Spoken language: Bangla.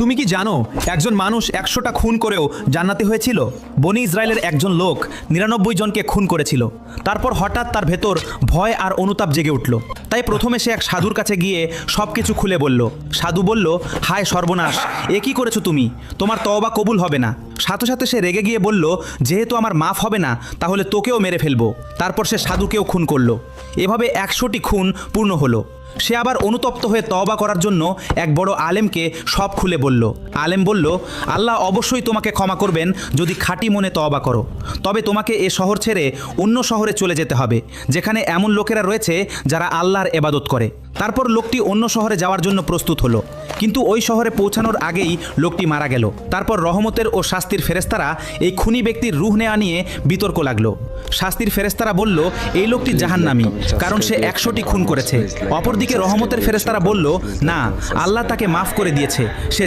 তুমি কি জানো একজন মানুষ 100টা খুন করেও জান্নাতি হয়েছিল? বনি ইসরায়েলের একজন লোক 99 জনকে খুন করেছিল। তারপর হঠাৎ তার ভেতর ভয় আর অনুতাপ জেগে উঠল। তাই প্রথমে সে এক সাধুর কাছে গিয়ে সব কিছু খুলে বলল। সাধু বলল, হায় সর্বনাশ, এ কি করেছো তুমি? তোমার তওবা কবুল হবে না। সাথে সাথে সে রেগে গিয়ে বলল, যেহেতু আমার মাফ হবে না তাহলে তোকেও মেরে ফেলবো। তারপর সে সাধুকেও খুন করলো। এভাবে 100টি খুন পূর্ণ হলো। সে আবার অনুতপ্ত হয়ে তওবা করার জন্য এক বড় আলেমকে সব খুলে বলল। আলেম বলল, আল্লাহ অবশ্যই তোমাকে ক্ষমা করবেন যদি খাঁটি মনে তওবা করো। তবে তোমাকে এ শহর ছেড়ে অন্য শহরে চলে যেতে হবে, যেখানে এমন লোকেরা রয়েছে যারা আল্লাহর ইবাদত করে। তারপর লোকটি অন্য শহরে যাওয়ার জন্য প্রস্তুত হলো, কিন্তু ওই শহরে পৌঁছানোর আগেই লোকটি মারা গেল। তারপর রহমতের ও শাস্তির ফেরেশতারা এই খুনি ব্যক্তির রূহ নেওয়া নিয়ে বিতর্ক লাগলো। শাস্তির ফেরেশতারা বলল, এই লোকটি জাহান্নামী, কারণ সে 100টি খুন করেছে। অপরদিকে রহমতের ফেরেশতারা বলল, না, আল্লাহ তাকে মাফ করে দিয়েছে, সে